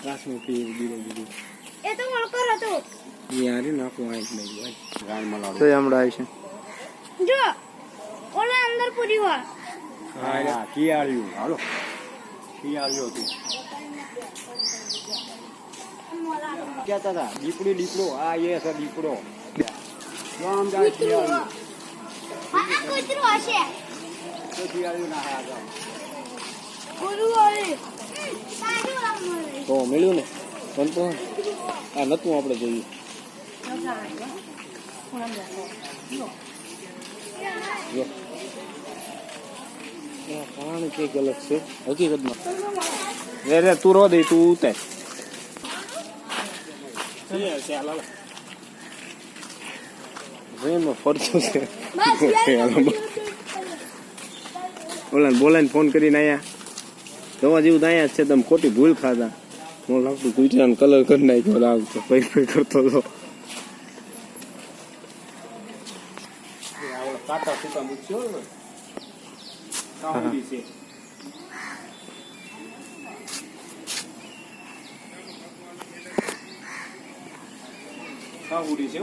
રાસમુખી દીધું એ તો વળકર હતો યાર નાખું આ એટલે ભાઈ ગાનમાં લાડુ તો હમણાં આવી છે જો ઓલા અંદર પૂરી વા હા કિયાળ્યું હાલો કિયાળ્યું હતું ક્યાં હતા દીપડો આ એ છે દીપડો આમ જાય કિયાળ્યું હા કૂતરો હશે તો કિયાળ્યું ના હા પૂરું આવે સારું રમવું તો મળ્યું ને પણ તો આ નતું આપણે જોઈએ પાણી કઈક અલગ છે હકીકતમાં રે તું રો દે તું ઉતાર ટ્રેનમાં ફરતું છે ઓલા બોલાને ફોન કરીને અહીંયા જોવા જેવું તો અહીંયા જ છે તમે ખોટી ભૂલ ખાધા મને લાગતું ગુજરાત કલર કરી નાખ્યો લાગતો પૈ કરતો હતો કાંટા સુકા મૂકશો કાઉડી છે કાઉડી છે